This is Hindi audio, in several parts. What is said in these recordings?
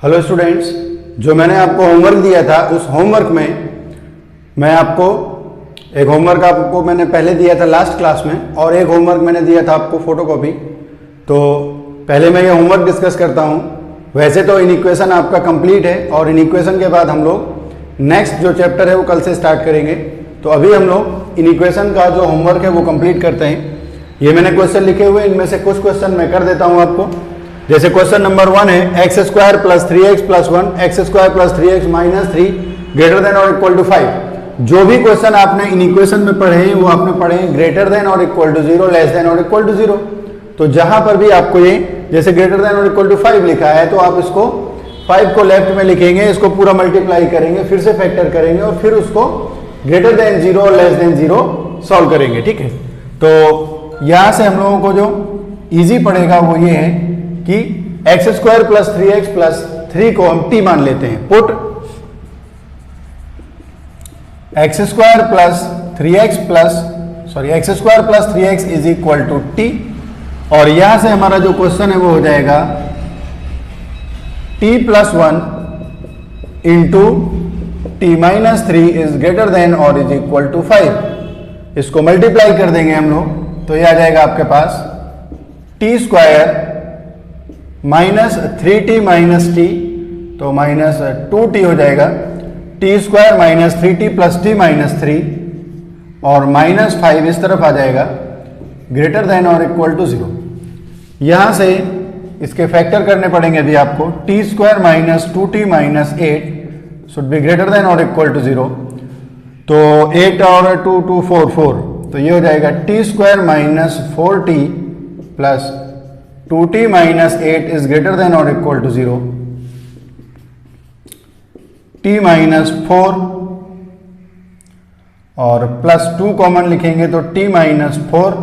हेलो स्टूडेंट्स, जो मैंने आपको होमवर्क दिया था उस होमवर्क में मैं आपको एक होमवर्क आपको मैंने पहले दिया था लास्ट क्लास में और एक होमवर्क मैंने दिया था आपको फोटोकॉपी। तो पहले मैं ये होमवर्क डिस्कस करता हूँ। वैसे तो इन इक्वेशन आपका कंप्लीट है और इन इक्वेशन के बाद हम लोग नेक्स्ट जो चैप्टर है वो कल से स्टार्ट करेंगे। तो अभी हम लोग इन इक्वेशन का जो होमवर्क है वो कंप्लीट करते हैं। ये मैंने क्वेश्चन लिखे हुए, इनमें से कुछ क्वेश्चन मैं कर देता हूँ आपको। जैसे क्वेश्चन नंबर 1 है x square plus 3x plus 1 x square plus 3x minus 3 greater than और इक्वल टू 5। जो भी क्वेश्चन आपने इन इक्वेशन में पढ़े हैं वो आपने पढ़े हैं ग्रेटर देन और इक्वल टू 0, लेस देन और इक्वल टू 0। तो जहां पर भी आपको ये जैसे ग्रेटर देन और इक्वल टू 5 लिखा है तो आप इसको 5 को लेफ्ट में लिखेंगे, इसको पूरा मल्टीप्लाई करेंगे, फिर से फैक्टर करेंगे और फिर उसको ग्रेटर देन 0 और लेस देन 0 सॉल्व करेंगे। ठीक है, तो यहां से हम लोगों को जो इजी पड़ेगा वो ये है कि x square plus 3x plus 3 को हम t मान लेते हैं। Put x square plus 3x is equal to t और यहां से हमारा जो क्वेश्चन है वो हो जाएगा t plus 1 into t minus 3 is greater than और इज इक्वल टू 5। इसको मल्टीप्लाई कर देंगे हम लोग तो ये आ जाएगा आपके पास t square minus 3t minus t, तो माइनस 2t हो जाएगा। t square minus 3t plus t minus 3 और माइनस 5 इस तरफ आ जाएगा ग्रेटर देन और इक्वल टू 0। यहां से इसके फैक्टर करने पड़ेंगे अभी आपको। t square minus 2t minus 8 should be greater than और इक्वल टू 0। तो 8 और 2 2 4 4, तो ये हो जाएगा t square minus 4t plus 2t minus 8 is greater than और इक्वल टू 0। t माइनस 4 और प्लस 2 कॉमन लिखेंगे तो t माइनस 4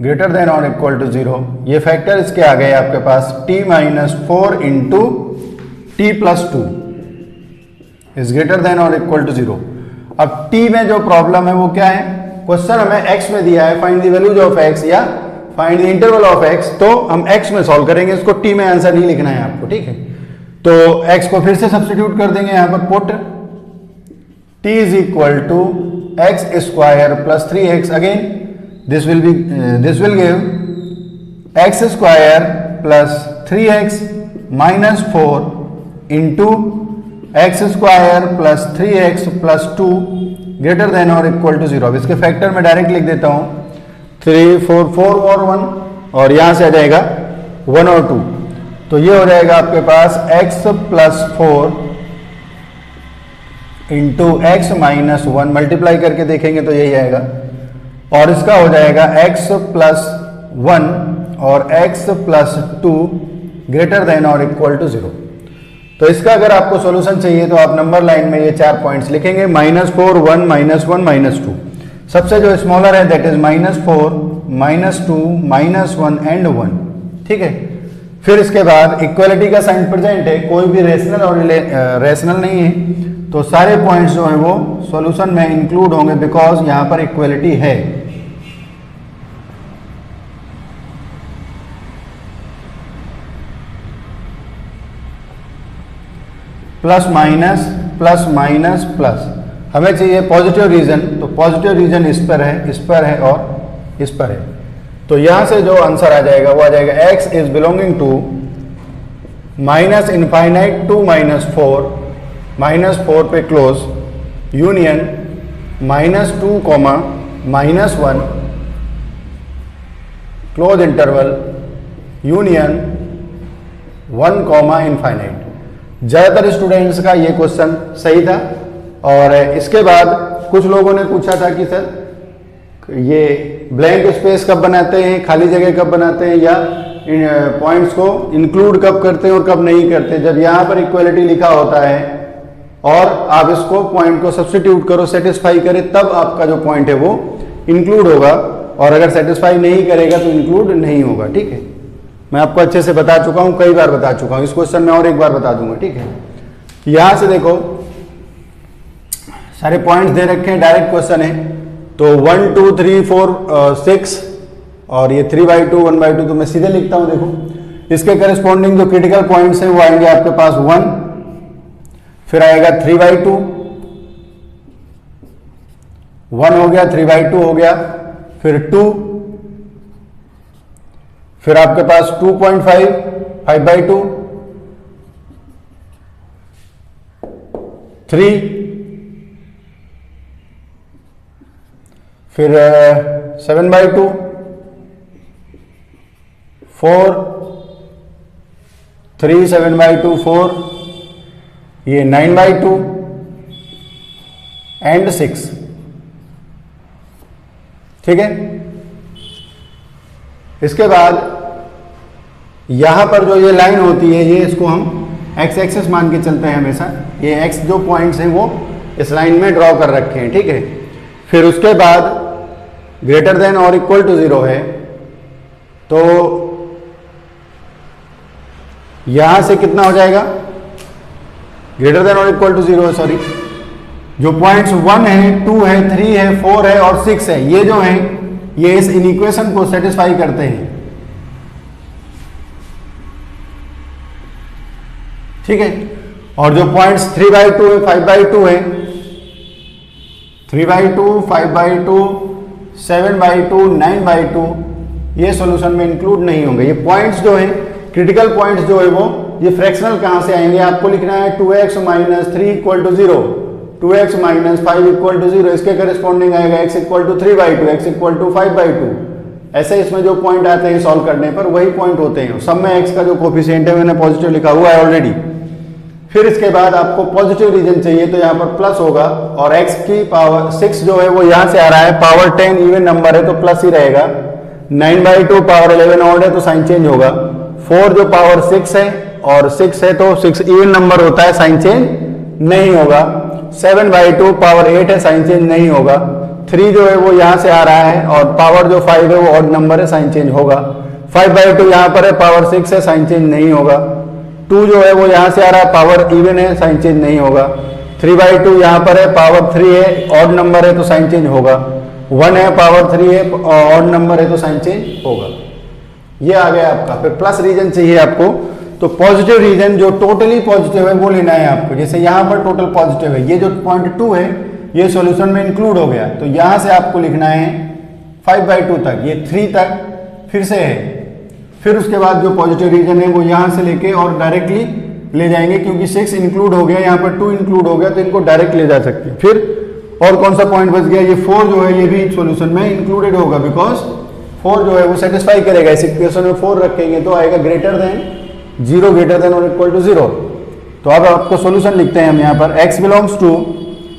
ग्रेटर देन और इक्वल टू 0। ये फैक्टर इसके आ गए आपके पास t minus 4 into t plus 2 is greater than और इक्वल टू 0। अब t में जो प्रॉब्लम है वो क्या है, क्वेश्चन हमें x में दिया है, find the values of x या find the interval of x, तो हम x में सॉल्व करेंगे, इसको t में आंसर नहीं लिखना है आपको। ठीक है, तो x को फिर से सब्स्टिट्यूट कर देंगे यहां पर। Put t is equal to x square plus 3x, again this will give x square plus 3x minus 4 into x square plus 3x plus 2 greater than और इक्वल टू 0। अब इसके फैक्टर में डायरेक्ट लिख देता हूं 3 4 4 और 1 और यहां से आ जाएगा 1 और 2, तो ये हो जाएगा आपके पास x plus 4 into x minus 1, multiply करके देखेंगे तो यही आएगा और इसका हो जाएगा x प्लस 1 और x प्लस 2 ग्रेटर देन और इक्वल टू 0। तो इसका अगर आपको सॉल्यूशन चाहिए तो आप नंबर लाइन में ये 4 पॉइंट्स लिखेंगे, -4 1 -1 -2। सबसे जो स्मॉलर है दैट इज -4 -2 -1 एंड 1। ठीक है, फिर इसके बाद इक्वलिटी का साइन प्रेजेंट है, कोई भी रेशनल और रेशनल नहीं है, तो सारे पॉइंट्स जो है वो सॉल्यूशन में इंक्लूड होंगे बिकॉज यहां पर इक्वलिटी है। Plus minus plus minus plus, हमें चाहिए पॉजिटिव रीजन, तो पॉजिटिव रीजन इस पर है और इस पर है। तो यहां से जो आंसर आ जाएगा वो आ जाएगा x is belonging to minus infinite to -4 पे close union -2 -1 close interval union 1 infinite. ज्यादातर स्टूडेंट्स का ये क्वेश्चन सही था और इसके बाद कुछ लोगों ने पूछा था कि सर ये ब्लैंक स्पेस कब बनाते हैं, खाली जगह कब बनाते हैं, या इन पॉइंट्स को इंक्लूड कब करते हैं और कब नहीं करते। जब यहाँ पर इक्वलिटी लिखा होता है और आप इसको पॉइंट को सब्स्टिट्यूट करो, सेटिस्फाई करे, तब आपका जो पॉइंट है वो इंक्लूड होगा और अगर सेटिस्फाई नहीं करेगा तो इंक्लूड नहीं होगा। ठीक है, मैं आपको अच्छे से बता चुका हूँ, कई बार बता चुका हूँ, इस क्वेश्चन में और एक बार बता दूंगा। ठीक है, यहां से देखो सारे पॉइंट्स दे रखे हैं, डायरेक्ट क्वेश्चन है, तो 1 2 3 4 6 और ये 3/2 1/2, तो मैं सीधे लिखता हूं। देखो इसके करस्पॉन्डिंग जो क्रिटिकल पॉइंट्स हैं वो आएंगे आपके पास 1, फिर आएगा 3/2, 1 हो गया, 3/2 हो गया, फिर 2, फिर आपके पास 2.5, 5/2, 3, फिर 7/2, 4, 3, 7/2, 4, ये 9/2 एंड 6। ठीक है। इसके बाद यहां पर जो ये लाइन होती है, ये इसको हम एक्स एक्सिस मान के चलते हैं हमेशा। ये एक्स जो पॉइंट्स हैं वो इस लाइन में ड्रॉ कर रखे हैं। ठीक है। फिर उसके बाद ग्रेटर देन और इक्वल टू 0 है, तो यहां से कितना हो जाएगा, ग्रेटर देन और इक्वल टू 0 है, सॉरी, जो पॉइंट्स 1 है, 2 है, 3 है, 4 है और 6 है, ये जो हैं ये इस इनइक्वेशन को सेटिस्फाई करते हैं। ठीक है। और जो पॉइंट्स 3/2 है, 5/2 है, 3/2, 5/2, 7/2, 9/2, ये सॉल्यूशन में इंक्लूड नहीं होंगे। ये पॉइंट्स जो है, क्रिटिकल पॉइंट्स जो है वो ये फ्रैक्शनल कहां से आएंगे, आपको लिखना है 2x - 3 = 0, 2x - 5 = 0, इसके करस्पॉन्डिंग आएगा x = 3/2, x = 5/2। ऐसे इसमें जो पॉइंट आते हैं सॉल्व करने पर वही पॉइंट होते हैं। सब में x का जो कोफिशिएंट है मैंने पॉजिटिव लिखा हुआ है ऑलरेडी। फिर इसके बाद आपको पॉजिटिव रीजन चाहिए, तो यहाँ पर प्लस होगा, और x की पावर 6 जो है वो यहाँ से आ रहा है, पावर 10 इवन नंबर है तो प्लस ही रहेगा। 9/2 पावर 11 ऑड है तो साइन चेंज होगा। 4 जो पावर 6 है और 6 है तो 6 इवन नंबर होता है, साइन चेंज नहीं होगा। 7/2 पावर 8 है, साइन चेंज नहीं होगा। 3 जो है वो यहाँ से आ रहा है और पावर जो 5 है वो ऑड नंबर है, साइन चेंज होगा। 5/2 यहाँ पर है, पावर 6 है, साइन चेंज नहीं होगा। 2 जो है वो यहाँ से आ रहा है, पावर इवन है, साइन चेंज नहीं होगा। 3/2 यहाँ पर है, पावर 3 है, ऑड नंबर है तो साइन चेंज होगा। 1 है, पावर 3 है, ऑड नंबर है तो साइन चेंज होगा। ये आ गया आपका। फिर प्लस रीजन चाहिए आपको, तो पॉजिटिव रीजन जो टोटली पॉजिटिव है वो लेना है आपको। जैसे यहाँ पर टोटल पॉजिटिव है, ये जो पॉइंट 2 है ये सॉल्यूशन में इंक्लूड हो गया, तो यहाँ से आपको लिखना है 5/2 तक, ये 3 तक फिर से है। फिर उसके बाद जो पॉजिटिव रीजन है वो यहाँ से लेके और डायरेक्टली ले जाएंगे, क्योंकि 6 इंक्लूड हो गया, यहाँ पर 2 इंक्लूड हो गया, तो इनको डायरेक्ट ले जा सकते हैं। फिर और कौन सा पॉइंट बच गया, ये 4 जो है ये भी सॉल्यूशन में इंक्लूडेड होगा, बिकॉज 4 जो है वो सेटिस्फाई करेगा। इस इक्वेशन में 4 रखेंगे तो आएगा ग्रेटर देन 0, ग्रेटर देन और इक्वल टू 0। तो अब आपको सॉल्यूशन लिखते हैं हम यहाँ पर, x बिलोंग्स टू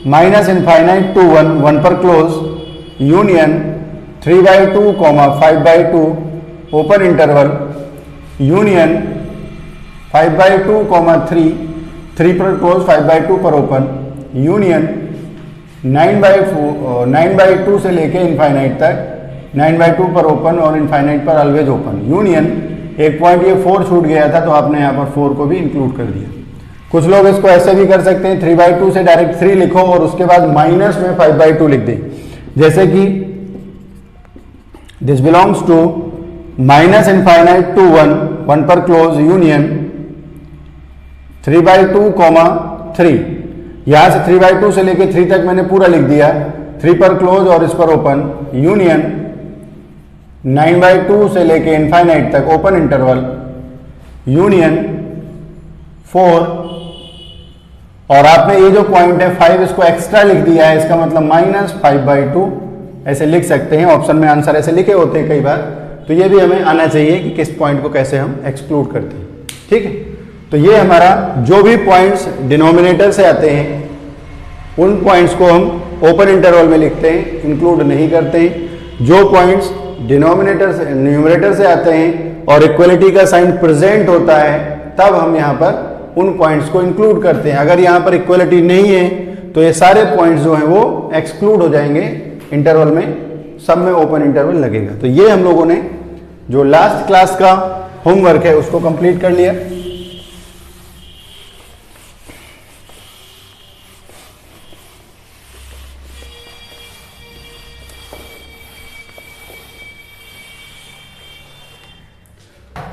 -∞ to 1, 1 पर close, union 3/2, 5/2 open interval, union 5/2, 3, 3 पर क्लोज, 5/2 पर ओपन, यूनियन 9/2 से लेके इनफाइनाइट तक, 9/2 पर ओपन और इनफाइनाइट पर ऑलवेज ओपन, यूनियन एक पॉइंट ये 4 छूट गया था तो आपने यहाँ पर 4 को भी इंक्लूड कर दिया। कुछ लोग इसको ऐसे भी कर सकते हैं, 3/2 से डायरेक्ट 3 लिखो और उसके बाद माइनस में 5/2 लिख दें, जैसे कि दिस बिलोंग्स टू -∞ to 1, 1 पर क्लोज, यूनियन 3/2, 3। यहां से 3/2 से लेके 3 तक मैंने पूरा लिख दिया, 3 पर क्लोज और इस पर ओपन, यूनियन 9/2 से लेके इनफाइनाइट तक ओपन इंटरवल, यूनियन 4, और आपने ये जो पॉइंट है 5 इसको एक्स्ट्रा लिख दिया है, इसका मतलब -5/2 ऐसे लिख सकते हैं। ऑप्शन में आंसर ऐसे लिखे होते हैं कई बार, तो ये भी हमें आना चाहिए कि किस पॉइंट को कैसे हम एक्सक्लूड करते हैं। ठीक है। तो ये हमारा जो भी पॉइंट्स डिनोमिनेटर से आते हैं उन पॉइंट्स को हम ओपन इंटरवल में लिखते हैं, इंक्लूड नहीं करते हैं। जो पॉइंट्स डिनोमिनेटर से न्यूमरेटर से आते हैं और इक्वलिटी का साइन प्रेजेंट होता है तब हम यहाँ पर उन पॉइंट्स को इंक्लूड करते हैं। अगर यहाँ पर इक्वलिटी नहीं है तो ये सारे पॉइंट्स जो हैं वो एक्सक्लूड हो जाएंगे इंटरवल में, सब में ओपन इंटरवल लगेगा। तो ये हम लोगों ने जो लास्ट क्लास का होमवर्क है उसको कंप्लीट कर लिया।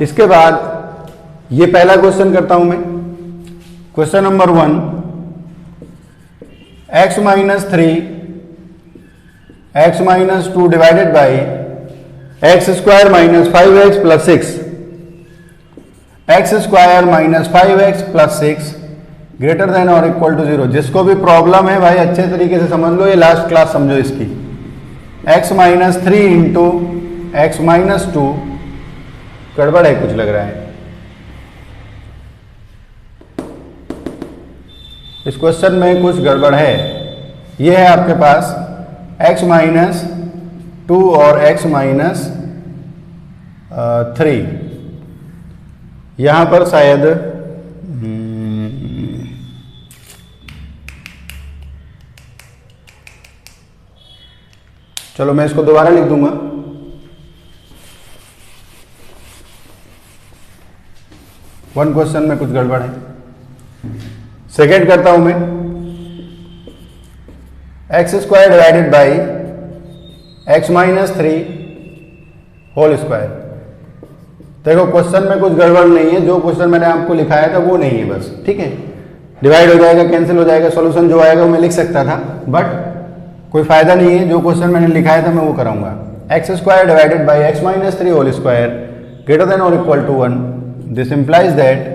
इसके बाद ये पहला क्वेश्चन करता हूं मैं। Question number 1, x minus 3 x minus 2 divided by x square minus 5x plus 6, x square minus 5x plus 6 greater than और इक्वल टू 0। जिसको भी प्रॉब्लम है भाई अच्छे तरीके से समझ लो, ये लास्ट क्लास समझो इसकी। x minus 3 into x minus 2, गड़बड़ है कुछ लग रहा है इस क्वेश्चन में, कुछ गड़बड़ है। ये है आपके पास x माइनस 2 और x माइनस 3, यहां पर शायद चलो मैं इसको दोबारा लिख दूंगा। वन क्वेश्चन में कुछ गड़बड़ है। सेकेंड करता हूं मैं, x square divided by x minus 3 whole square. देखो क्वेश्चन में कुछ गड़बड़ नहीं है, जो क्वेश्चन मैंने आपको लिखाया था वो नहीं है बस, ठीक है। डिवाइड हो जाएगा, कैंसिल हो जाएगा, सॉल्यूशन जो आएगा वो मैं लिख सकता था, बट कोई फायदा नहीं है। जो क्वेश्चन मैंने लिखाया था मैं वो कराऊंगा। X square divided by x minus 3 whole square greater than और equal to 1। This implies that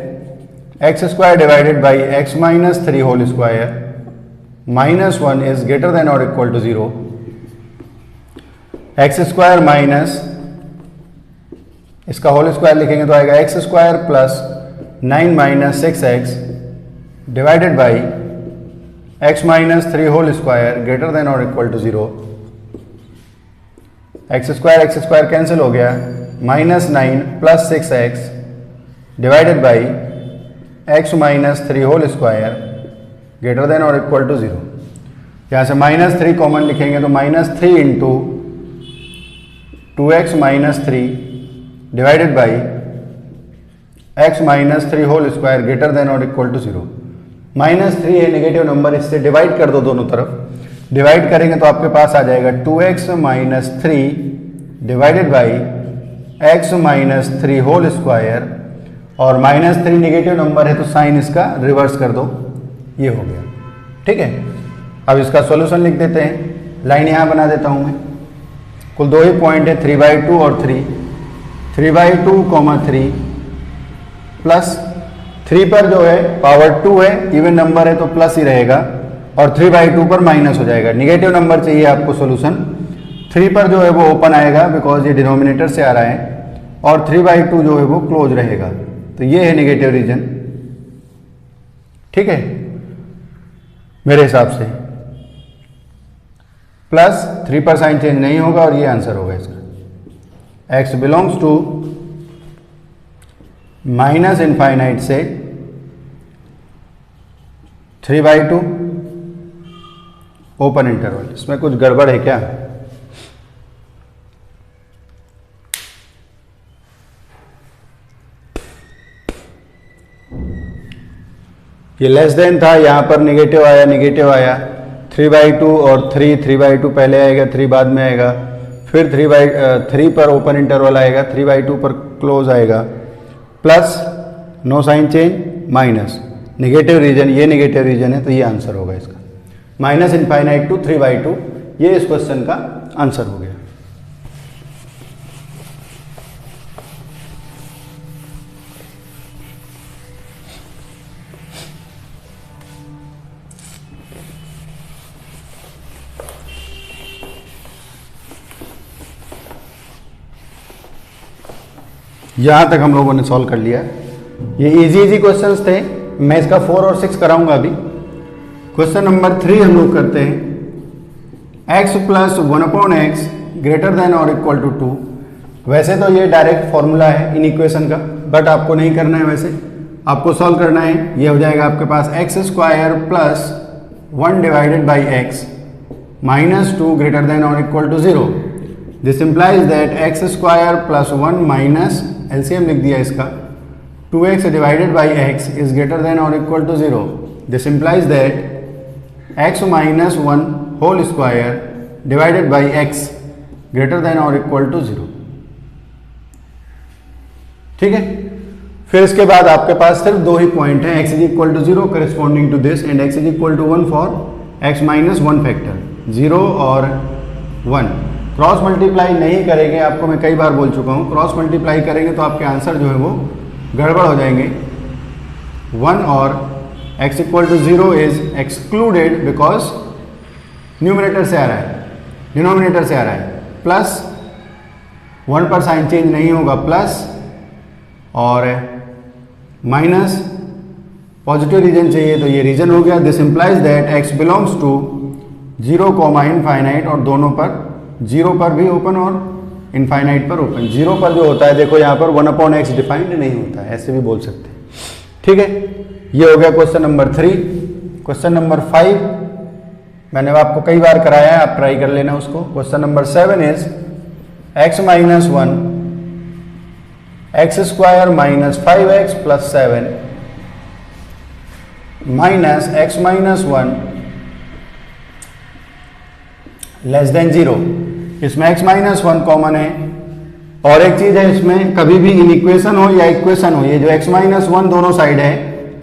x square divided by x minus 3 whole square minus 1 is greater than और equal to 0। X square minus, इसका होल स्क्वायर लिखेंगे तो आएगा x square plus 9 minus 6x divided by x minus 3 whole square greater than और equal to 0। X square cancel हो गया, minus 9 plus 6x divided by x minus 3 whole square greater than और इक्वल टू 0। यहाँ से माइनस 3 कॉमन लिखेंगे तो minus 3 into 2x minus 3 divided by x minus 3 whole square greater than और इक्वल टू 0। माइनस 3 है नेगेटिव नंबर, इससे डिवाइड कर दो दोनों तरफ। डिवाइड करेंगे तो आपके पास आ जाएगा 2x minus 3 divided by x minus 3 whole square, और माइनस 3 नेगेटिव नंबर है तो साइन इसका रिवर्स कर दो, ये हो गया, ठीक है। अब इसका सॉल्यूशन लिख देते हैं। लाइन यहाँ बना देता हूँ मैं। कुल दो ही पॉइंट है, 3/2 और 3, 3/2 3 प्लस 3 पर जो है पावर 2 है, इवन नंबर है तो प्लस ही रहेगा, और 3/2 पर माइनस हो जाएगा। निगेटिव नंबर चाहिए आपको सॉल्यूशन। 3 पर जो है वो ओपन आएगा बिकॉज ये डिनोमिनेटर से आ रहा है, और 3/2 जो है वो क्लोज रहेगा। तो ये है निगेटिव रीजन, ठीक है, मेरे हिसाब से। प्लस 3 पर साइन चेंज नहीं होगा और ये आंसर होगा इसका। x belongs to minus infinite से 3/2 ओपन इंटरवल। इसमें कुछ गड़बड़ है क्या? ये लेस देन था, यहां पर नेगेटिव आया 3/2 और 3/2 पहले आएगा, 3 बाद में आएगा, फिर 3 पर ओपन इंटरवल आएगा, 3/2 पर क्लोज आएगा, plus no sign change minus negative region, ये नेगेटिव रीजन है तो ये आंसर होगा इसका। माइनस इनफाइनाइट टू 3/2, ये इस क्वेश्चन का आंसर हो गया। यहाँ तक हम लोगों ने सॉल्व कर लिया। ये इजी क्वेश्चंस थे, मैं इसका 4 और 6 कराऊंगा अभी। क्वेश्चन नंबर 3 हम लोग करते हैं। x plus 1/x greater than और इक्वल टू 2। वैसे तो ये डायरेक्ट फॉर्मूला है इन इक्वेशन का, बट आपको नहीं करना है, वैसे आपको सॉल्व करना है। ये हो जाएगा आपके पास x square plus 1 divided by x minus 2 greater than और equal to 0। This implies that x square plus 1 minus, LCM लिख दिया इसका, 2x divided by x is greater than और equal to 0। This implies that x minus 1 whole square divided by x greater than और इक्वल टू 0। ठीक है, फिर इसके बाद आपके पास सिर्फ दो ही पॉइंट हैं, x is equal to 0 corresponding to this and x is equal to 1 for x minus 1 factor, 0 और 1। क्रॉस मल्टीप्लाई नहीं करेंगे, आपको मैं कई बार बोल चुका हूँ, क्रॉस मल्टीप्लाई करेंगे तो आपके आंसर जो है वो गड़बड़ हो जाएंगे। 1 और x equal to 0 is excluded because numerator से आ रहा है, डिनोमिनेटर से आ रहा है, प्लस 1 पर साइन चेंज नहीं होगा, प्लस और माइनस पॉजिटिव रीजन चाहिए तो ये रीजन हो गया। This implies that x belongs to 0 comma infinite, और दोनों पर 0 पर भी ओपन और इनफाइनाइट पर ओपन। 0 पर जो होता है देखो यहाँ पर 1/x डिफाइंड नहीं होता है, ऐसे भी बोल सकते हैं, ठीक है। ये हो गया क्वेश्चन नंबर 3। क्वेश्चन नंबर 5 मैंने आपको कई बार कराया है, आप ट्राई कर लेना उसको। Question number 7 is x minus 1 x square minus 5x plus 7 minus x minus 1 less than 0। इसमें x माइनस 1 कॉमन है, और एक चीज है इसमें, कभी भी इन इक्वेशन हो या इक्वेशन हो, ये जो x माइनस 1 दोनों साइड है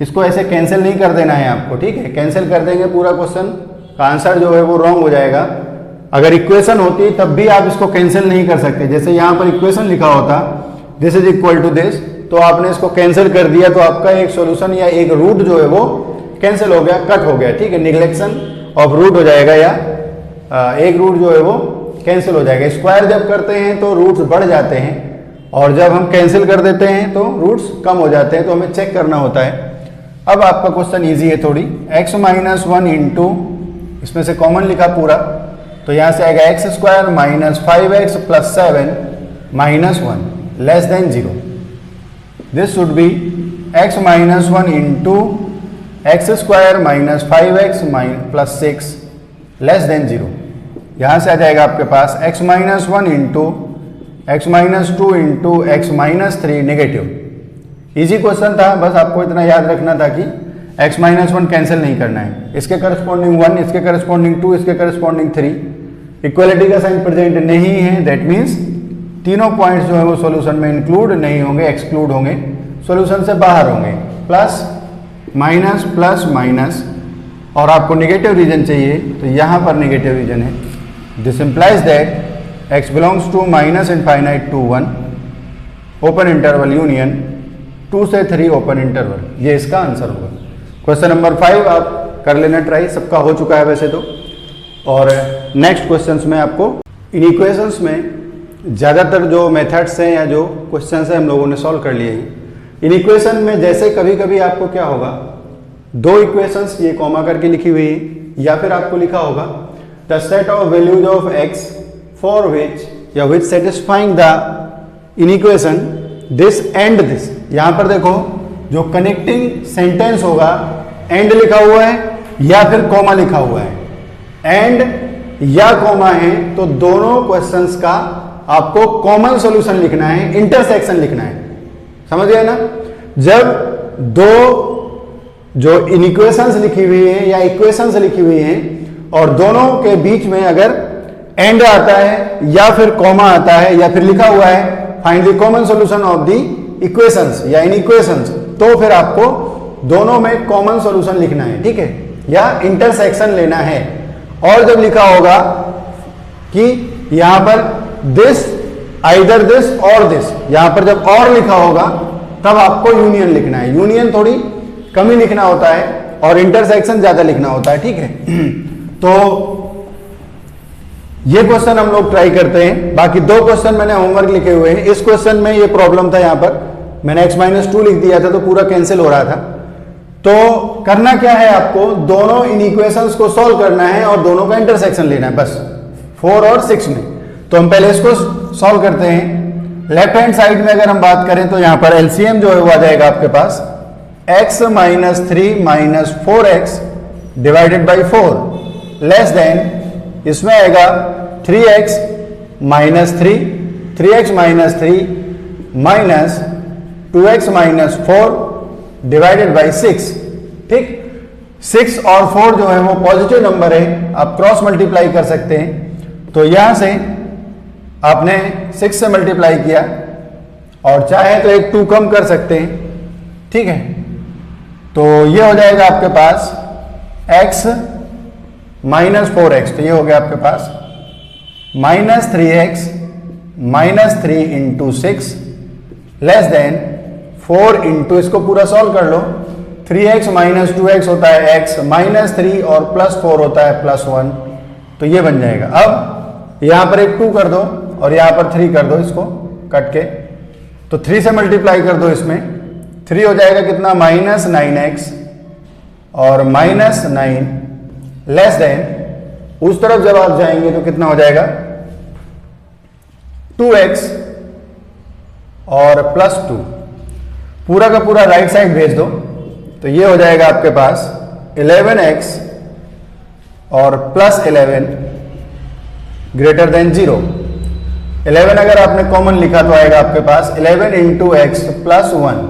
इसको ऐसे कैंसिल नहीं कर देना है आपको, ठीक है। कैंसिल कर देंगे पूरा क्वेश्चन का आंसर जो है वो रॉन्ग हो जाएगा। अगर इक्वेशन होती तब भी आप इसको कैंसिल नहीं कर सकते, जैसे यहाँ पर इक्वेशन लिखा होता this is equal to this, तो आपने इसको कैंसिल कर दिया तो आपका एक सॉल्यूशन या एक रूट जो है वो कैंसिल हो गया, कट हो गया, ठीक है। निगलेक्शन ऑफ रूट हो जाएगा, या एक रूट जो है वो कैंसिल हो जाएगा। स्क्वायर जब करते हैं तो रूट्स बढ़ जाते हैं, और जब हम कैंसिल कर देते हैं तो रूट्स कम हो जाते हैं, तो हमें चेक करना होता है। अब आपका क्वेश्चन ईजी है थोड़ी। x माइनस 1 इंटू, इसमें से कॉमन लिखा पूरा, तो यहाँ से आएगा x square minus 5x plus 7 minus 1 less than 0। This should be x minus 1 into x square minus 5x plus 6 less then 0। यहाँ से आ जाएगा आपके पास x minus 1 into x minus 2 into x minus 3 negative. Easy question था, बस आपको इतना याद रखना था कि x माइनस 1 कैंसिल नहीं करना है, इसके करस्पॉन्डिंग 1, इसके करस्पॉन्डिंग 2, इसके करस्पॉन्डिंग 3। इक्वलिटी का साइन प्रेजेंट नहीं है, दैट मीन्स तीनों पॉइंट्स जो है वो सॉल्यूशन में इंक्लूड नहीं होंगे, एक्सक्लूड होंगे, सॉल्यूशन से बाहर होंगे। प्लस माइनस प्लस माइनस, और आपको नेगेटिव रीजन चाहिए तो यहाँ पर नेगेटिव रीजन है। This implies that x belongs to minus infinite to 1 open interval union 2 से 3 ओपन इंटरवल, ये इसका आंसर होगा। क्वेश्चन नंबर 5 आप कर लेना ट्राई, सबका हो चुका है वैसे तो। और नेक्स्ट क्वेश्चंस में आपको इन इक्वेशंस में ज़्यादातर जो मेथड्स हैं या जो क्वेश्चंस हैं हम लोगों ने सॉल्व कर लिए हैं। इन इक्वेशन में जैसे कभी कभी आपको क्या होगा, दो इक्वेशंस ये कॉमा करके लिखी हुई है, या फिर आपको लिखा होगा the set of values of x for which या which satisfying the inequation this and this. यहां पर देखो जो कनेक्टिंग सेंटेंस होगा एंड लिखा हुआ है या फिर कॉमा लिखा हुआ है, एंड या कॉमा है, तो दोनों क्वेश्चंस का आपको कॉमन सॉल्यूशन लिखना है, इंटरसेक्शन लिखना है, समझ गए ना। जब दो जो इक्वेशंस लिखी हुई है या इक्वेशंस लिखी हुई हैं और दोनों के बीच में अगर एंड आता है या फिर कॉमा आता है या फिर लिखा हुआ है find the common solution of the equations या इन इक्वेशंस, तो फिर आपको दोनों में कॉमन सॉल्यूशन लिखना है, ठीक है, या इंटरसेक्शन लेना है। और जब लिखा होगा कि यहां पर दिस आइदर दिस और दिस, यहां पर जब और लिखा होगा तब आपको यूनियन लिखना है। यूनियन थोड़ी कम ही लिखना होता है और इंटरसेक्शन ज्यादा लिखना होता है, ठीक है। तो ये क्वेश्चन हम लोग ट्राई करते हैं। बाकी दो क्वेश्चन मैंने होमवर्क लिखे हुए हैं। इस क्वेश्चन में ये प्रॉब्लम था, यहां पर मैंने x माइनस 2 लिख दिया था तो पूरा कैंसिल हो रहा था। तो करना क्या है, आपको दोनों इन इक्वेशंस को सॉल्व करना है और दोनों का इंटरसेक्शन लेना है, बस 4 और 6 में। तो हम पहले इसको सॉल्व करते हैं। लेफ्ट हैंड साइड में अगर हम बात करें तो यहां पर एलसीएम जो है वो आ जाएगा आपके पास x minus 3 minus 4x divided by 4 less than, इसमें आएगा 3x minus 3, 3x minus 3 minus 2x minus 4 divided by 6, ठीक। 6 और 4 जो है वो पॉजिटिव नंबर है, आप क्रॉस मल्टीप्लाई कर सकते हैं। तो यहां से आपने 6 से मल्टीप्लाई किया और चाहे तो एक 2 कम कर सकते हैं, ठीक है, तो ये हो जाएगा आपके पास x माइनस 4x, तो ये हो गया आपके पास minus 3x minus 3 into 6 less than 4 into, इसको पूरा सॉल्व कर लो, 3x माइनस 2x होता है x माइनस 3 और प्लस 4 होता है प्लस 1, तो ये बन जाएगा। अब यहां पर एक 2 कर दो और यहां पर 3 कर दो, इसको कट के, तो 3 से मल्टीप्लाई कर दो, इसमें 3 हो जाएगा कितना माइनस 9x और माइनस 9 लेस देन, उस तरफ जब आप जाएंगे तो कितना हो जाएगा 2x और प्लस 2, पूरा का पूरा राइट साइड भेज दो, तो ये हो जाएगा आपके पास 11x और प्लस 11 ग्रेटर देन 0। 11 अगर आपने कॉमन लिखा तो आएगा आपके पास 11 into x plus 1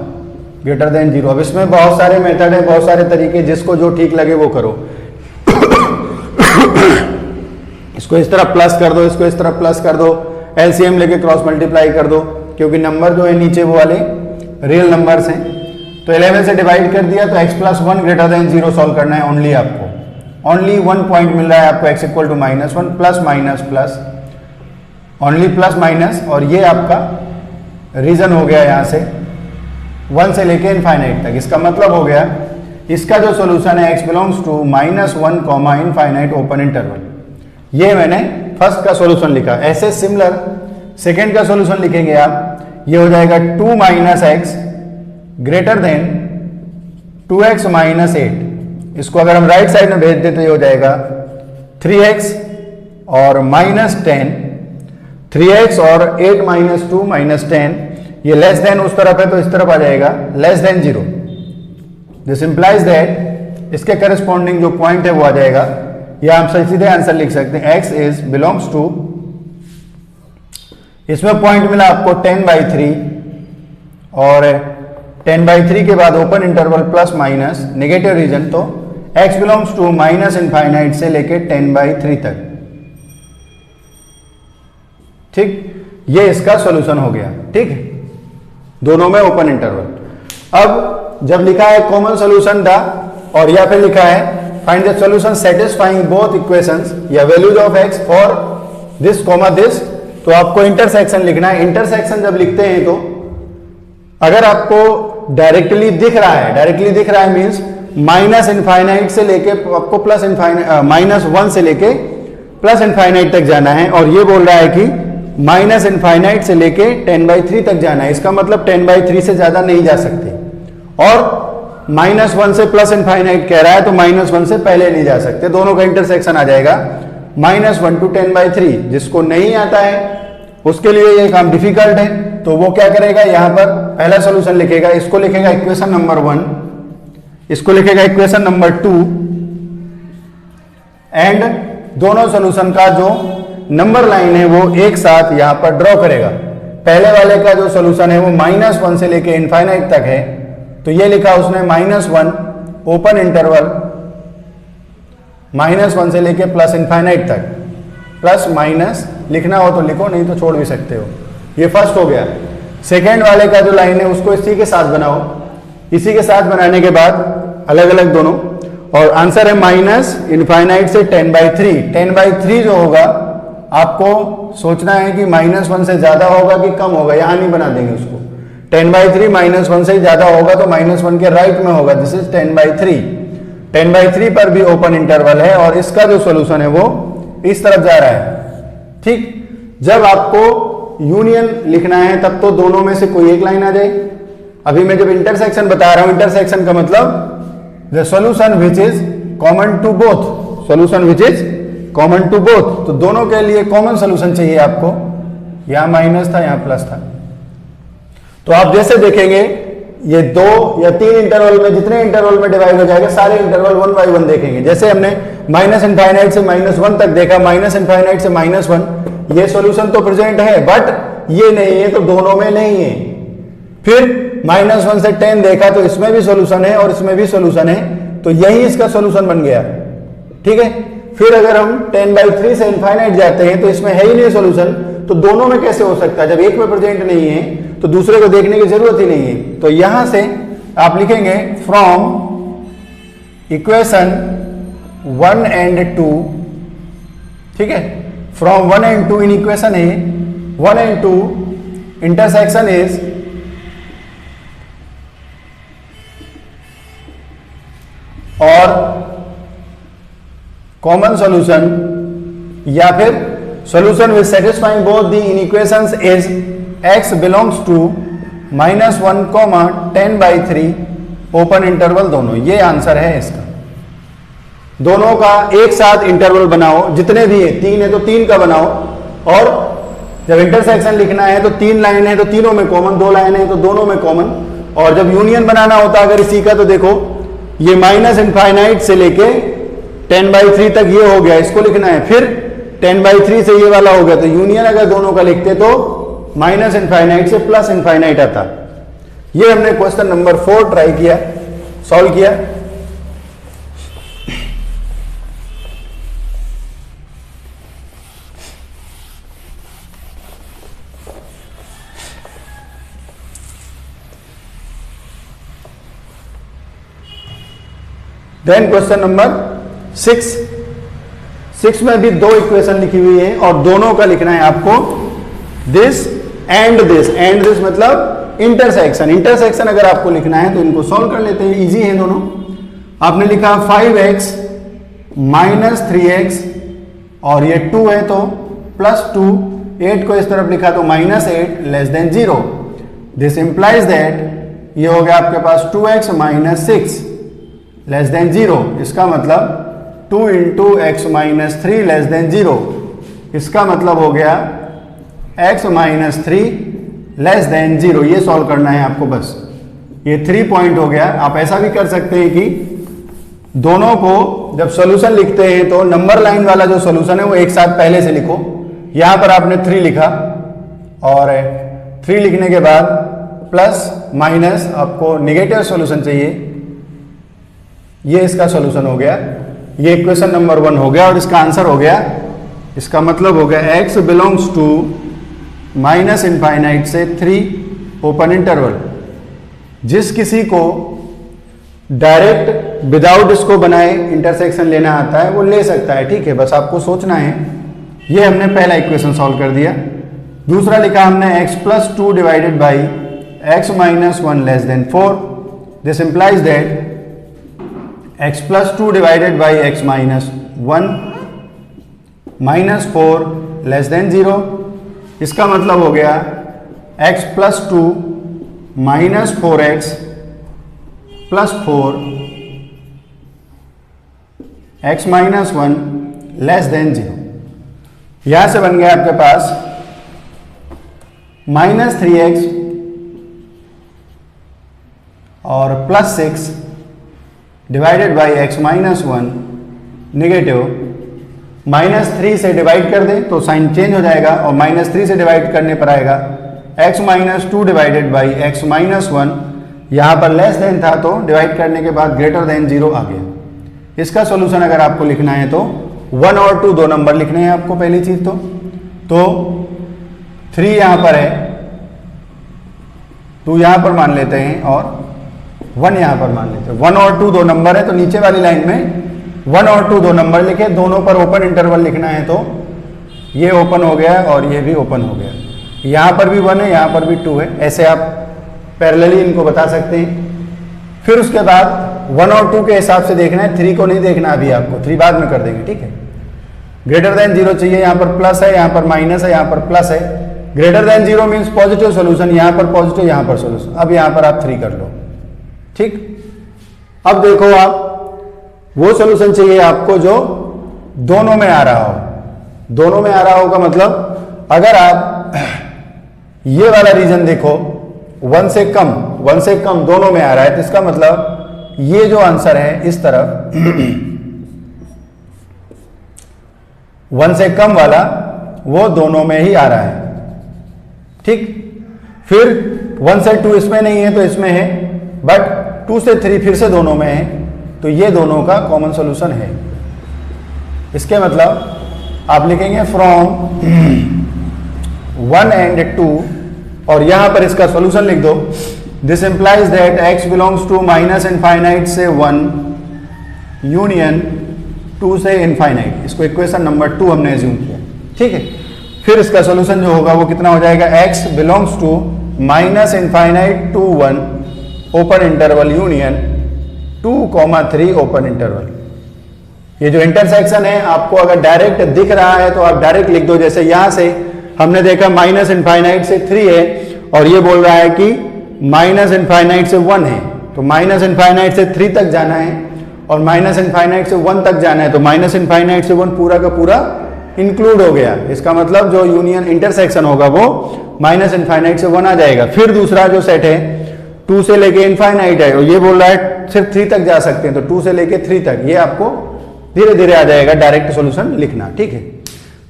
greater than 0। अब इसमें बहुत सारे मेथड है, बहुत सारे तरीके, जिसको जो ठीक लगे वो करो। इसको इस तरह प्लस कर दो, इसको इस तरह प्लस कर दो, एलसीएम लेके क्रॉस मल्टीप्लाई कर दो, क्योंकि नंबर जो है नीचे वो वाले रियल नंबर्स हैं। तो 11 से डिवाइड कर दिया, तो x plus 1 greater than 0 solve करना है ओनली आपको। ओनली 1 पॉइंट मिल रहा है आपको, x equal to minus 1 plus minus plus, only plus minus, और ये आपका रीजन हो गया यहां से 1 से लेके इनफाइनाइट तक। इसका मतलब हो गया इसका जो सोल्यूशन है x belongs to minus 1 comma infinite open interval. ये मैंने फर्स्ट का सॉल्यूशन लिखा। ऐसे सिमिलर सेकंड का सॉल्यूशन लिखेंगे आप, ये हो जाएगा 2 minus x greater than 2x minus 8। इसको अगर हम राइट साइड में भेज दें तो ये हो जाएगा 3x और माइनस 10, 3x और 8 माइनस 2 माइनस 10, ये लेस देन उस तरफ है तो इस तरफ आ जाएगा less than 0। This implies that इसके करस्पॉन्डिंग जो पॉइंट है वो आ जाएगा, या हम सीधे आंसर लिख सकते हैं x इज बिलोंग्स टू, इसमें पॉइंट मिला आपको 10/3 और 10/3 के बाद open interval plus minus negative region, तो x belongs to minus infinite से लेके 10/3 तक। ठीक, ये इसका सॉल्यूशन हो गया। ठीक है, दोनों में ओपन इंटरवल। अब जब लिखा है कॉमन सॉल्यूशन द, और या फिर लिखा है find the solution satisfying both equations या values of x for this comma this, तो आपको इंटरसेक्शन लिखना है। इंटरसेक्शन जब लिखते हैं तो अगर आपको डायरेक्टली दिख रहा है मींस माइनस इनफाइनाइट से लेके आपको प्लस इनफाइनाइट माइनस 1 से लेके प्लस इनफाइनाइट तक जाना है, और ये बोल रहा है कि माइनस इनफाइनाइट से लेके 10/3 तक जाना है। इसका मतलब 10/3 से ज्यादा नहीं जा सकते, और माइनस 1 से प्लस इनफाइनाइट कह रहा है तो माइनस 1 से पहले नहीं जा सकते। दोनों का इंटरसेक्शन आ जाएगा -1 to 10/3। जिसको नहीं आता है उसके लिए ये काम डिफिकल्ट है, तो वो क्या करेगा, यहां पर पहला सॉल्यूशन लिखेगा, इसको लिखेगा इक्वेशन नंबर 1, इसको लिखेगा इक्वेशन नंबर 2, एंड दोनों सॉल्यूशन का जो नंबर लाइन है वो एक साथ यहां पर ड्रॉ करेगा। पहले वाले का जो सॉल्यूशन है वो -1 से लेके इनफाइनाइट तक है, तो ये लिखा उसने -1 ओपन इंटरवल -1 से लेके प्लस इनफाइनाइट तक, प्लस माइनस लिखना हो तो लिखो, नहीं तो छोड़ भी सकते हो। ये फर्स्ट हो गया। सेकेंड वाले का जो लाइन है उसको इसी के साथ बनाओ, इसी के साथ बनाने के बाद अलग अलग दोनों, और आंसर है माइनस इनफाइनाइट से 10/3। 10/3 जो होगा आपको सोचना है कि -1 से ज्यादा होगा कि कम होगा, यहां नहीं बना देंगे उसको। 10/3 -1 से ज्यादा होगा तो -1 के राइट में होगा, दिस इज 10/3। 10/3 पर भी ओपन इंटरवल है, और इसका जो सॉल्यूशन है वो इस तरफ जा रहा है। ठीक, जब आपको यूनियन लिखना है तब तो दोनों में से कोई एक लाइन आ जाए। अभी मैं जब इंटरसेक्शन बता रहा हूं, इंटरसेक्शन का मतलब the solution which is common to both, solution which is common to both, तो दोनों के लिए कॉमन सॉल्यूशन चाहिए आपको। यहां माइनस था, यहां प्लस था, तो आप जैसे देखेंगे ये 2 या 3 इंटरवल में, जितने इंटरवल में डिवाइड हो जाएगा सारे इंटरवल 1 by 1 देखेंगे। जैसे हमने माइनस इनफाइनाइट से -1 तक देखा, माइनस इनफाइनाइट से -1, ये सॉल्यूशन तो प्रेजेंट है बट ये नहीं है, तो दोनों में नहीं है। फिर -1 से 10 देखा तो इसमें भी सॉल्यूशन है और इसमें भी सॉल्यूशन है, तो यही इसका सॉल्यूशन बन गया। ठीक है, फिर अगर हम 10/3 से इनफाइनाइट जाते हैं तो इसमें है ही नहीं सॉल्यूशन, तो दोनों में कैसे हो सकता है? जब एक में प्रेजेंट नहीं है तो दूसरे को देखने की जरूरत ही नहीं है। तो यहां से आप लिखेंगे फ्रॉम इक्वेशन 1 एंड 2, ठीक है, from 1 and 2 in equation a 1 and 2 intersection is और कॉमन सॉल्यूशन या फिर solution with satisfying both the inequations is x belongs to -1, 10/3 open interval दोनों। ये आंसर है इसका। दोनों का एक साथ इंटरवल बनाओ, जितने भी है 3 है तो 3 का बनाओ, और जब इंटरसेक्शन लिखना है तो 3 लाइन है तो तीनों में कॉमन, 2 लाइन है तो दोनों में कॉमन, और जब यूनियन बनाना होता है अगर इसी का तो देखो ये -∞ से लेके 10/3 तक ये हो गया, इसको लिखना है, फिर 10/3 से ये वाला हो गया, तो यूनियन अगर दोनों का लिखते तो -∞ से +∞ आता। ये हमने क्वेश्चन नंबर 4 ट्राई किया, सॉल्व किया। देन क्वेश्चन नंबर 6 में भी 2 इक्वेशन लिखी हुई है और दोनों का लिखना है आपको this and this. And this मतलब इंटरसेक्शन। इंटरसेक्शन अगर आपको लिखना है तो इनको सॉल्व कर लेते हैं, इजी है दोनों। आपने लिखा 5x - 3x और ये 2 है तो +2, 8 को इस तरफ लिखा तो -8 < 0। दिस इंप्लाइज दैट ये हो गया आपके पास 2x - 6 < 0। इसका मतलब 2 × x - 3 < 0। इसका मतलब हो गया x - 3 < 0। ये सॉल्व करना है आपको बस। ये 3 पॉइंट हो गया। आप ऐसा भी कर सकते हैं कि दोनों को जब सॉल्यूशन लिखते हैं तो नंबर लाइन वाला जो सॉल्यूशन है वो एक साथ पहले से लिखो। यहां पर आपने 3 लिखा और 3 लिखने के बाद प्लस माइनस आपको नेगेटिव सॉल्यूशन चाहिए। ये इसका सॉल्यूशन हो गया। ये इक्वेशन नंबर 1 हो गया और इसका आंसर हो गया। इसका मतलब हो गया x बिलोंग्स टू -∞ से 3 ओपन इंटरवल। जिस किसी को डायरेक्ट विदाउट इसको बनाए इंटरसेक्शन लेना आता है वो ले सकता है, ठीक है, बस आपको सोचना है। ये हमने पहला इक्वेशन सॉल्व कर दिया। दूसरा लिखा हमने x + 2 / x - 1 < 4। This implies that x + 2 / x - 1 -4 < 0। इसका मतलब हो गया x + 2 - 4x + 4 x - 1 < 0। यहां से बन गया आपके पास -3x और +6 / x - 1 नेगेटिव। -3 से डिवाइड कर दें तो साइन चेंज हो जाएगा और -3 से डिवाइड करने पर आएगा x - 2 / x - 1। यहाँ पर < था तो डिवाइड करने के बाद < 0 आ गया। इसका सॉल्यूशन अगर आपको लिखना है तो 1 और 2 दो नंबर लिखने हैं आपको। पहली चीज तो 3 यहाँ पर है, 2 यहाँ पर मान लेते हैं और 1 यहाँ पर मान लेते हैं। 1 और 2 दो नंबर है तो नीचे वाली लाइन में 1 और 2 दो नंबर लिखे। दोनों पर ओपन इंटरवल लिखना है तो ये ओपन हो गया और ये भी ओपन हो गया। यहाँ पर भी 1 है, यहाँ पर भी 2 है। ऐसे आप पैरेलली इनको बता सकते हैं। फिर उसके बाद 1 और 2 के हिसाब से देखना है, 3 को नहीं देखना अभी आपको, 3 बाद में कर देंगे, ठीक है। < 0 चाहिए, यहाँ पर प्लस है, यहाँ पर माइनस है, यहाँ पर प्लस है। < 0 मीन्स पॉजिटिव सोल्यूशन, यहाँ पर पॉजिटिव, यहाँ पर सोल्यूशन। अब यहाँ पर आप 3 कर लो, ठीक। अब देखो आप वो सॉल्यूशन चाहिए आपको जो दोनों में आ रहा हो। दोनों में आ रहा होगा मतलब अगर आप ये वाला रीजन देखो 1 से कम दोनों में आ रहा है तो इसका मतलब ये जो आंसर है इस तरफ 1 से कम वाला वो दोनों में ही आ रहा है, ठीक। फिर 1 से 2 इसमें नहीं है तो इसमें है, बट 2 से 3 फिर से दोनों में है तो ये दोनों का कॉमन सॉल्यूशन है। इसके मतलब आप लिखेंगे फ्रॉम 1 एंड 2 और यहां पर इसका सॉल्यूशन लिख दो this implies that x belongs to minus infinite से 1 यूनियन 2 से इनफाइनाइट। इसको इक्वेशन नंबर 2 हमने एज्यूम किया, ठीक है। फिर इसका सोल्यूशन जो होगा वो कितना हो जाएगा, x belongs to minus infinite to 1 open interval union 2,3 open interval. ये जो इंटरसेक्शन है आपको अगर डायरेक्ट दिख रहा है तो आप डायरेक्ट लिख दो। जैसे यहां से हमने देखा माइनस इनफाइनाइट से 3 है और ये बोल रहा है कि माइनस इनफाइनाइट से 1 है, तो माइनस इनफाइनाइट से 3 तक जाना है और माइनस इनफाइनाइट से 1 तक जाना है, तो माइनस इनफाइनाइट से 1 पूरा का पूरा इंक्लूड हो गया। इसका मतलब जो यूनियन इंटरसेक्शन होगा वो माइनस इनफाइनाइट से 1 आ जाएगा। फिर दूसरा जो सेट है 2 से लेके इनफाइनाइट है और ये बोल रहा है सिर्फ 3 तक जा सकते हैं, तो 2 से लेके 3 तक, ये आपको धीरे धीरे आ जाएगा डायरेक्ट सॉल्यूशन लिखना, ठीक है।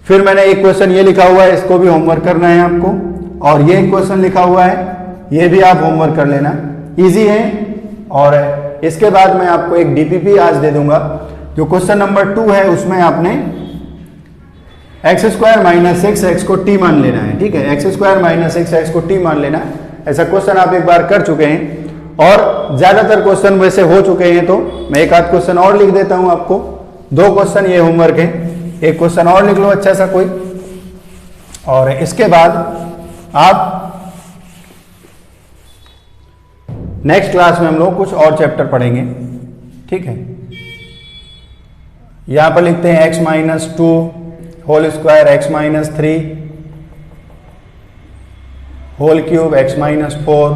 फिर मैंने एक क्वेश्चन ये लिखा हुआ है, इसको भी होमवर्क करना है आपको, और ये क्वेश्चन लिखा हुआ है, ये भी आप होमवर्क कर लेना, इजी है। और इसके बाद मैं आपको एक डीपीपी आज दे दूंगा। जो क्वेश्चन नंबर 2 है उसमें आपने एक्स स्क्वायर माइनस 6x को t मान लेना है, ठीक है। एक्स स्क्वायर माइनस 6x को t मान लेना, ऐसा क्वेश्चन आप एक बार कर चुके हैं और ज्यादातर क्वेश्चन वैसे हो चुके हैं, तो मैं एक आध क्वेश्चन और लिख देता हूं आपको। 2 क्वेश्चन ये होमवर्क है, एक क्वेश्चन और लिख लो अच्छा सा कोई, और इसके बाद आप नेक्स्ट क्लास में हम लोग कुछ और चैप्टर पढ़ेंगे, ठीक है। यहां पर लिखते हैं x minus 2 whole square x minus 3 whole cube x minus 4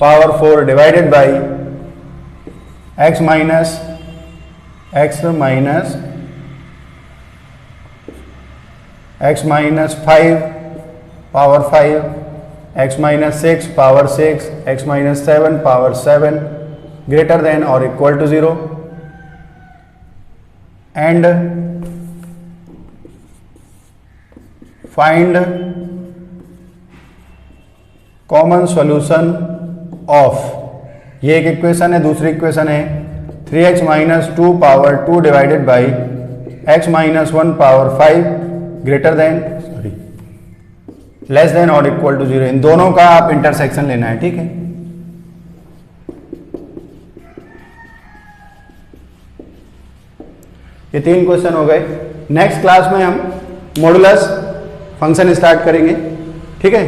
power 4 divided by x minus 5 power 5 x minus 6 power 6 x minus 7 power 7 greater than और equal to 0 and find common solution of, ये एक इक्वेशन है। दूसरी इक्वेशन है 3x minus 2 power 2 divided by x minus 1 power 5 greater than less than और इक्वल टू 0। इन दोनों का आप इंटरसेक्शन लेना है, ठीक है। ये 3 क्वेश्चन हो गए। नेक्स्ट क्लास में हम मॉडुलस फंक्शन स्टार्ट करेंगे, ठीक है।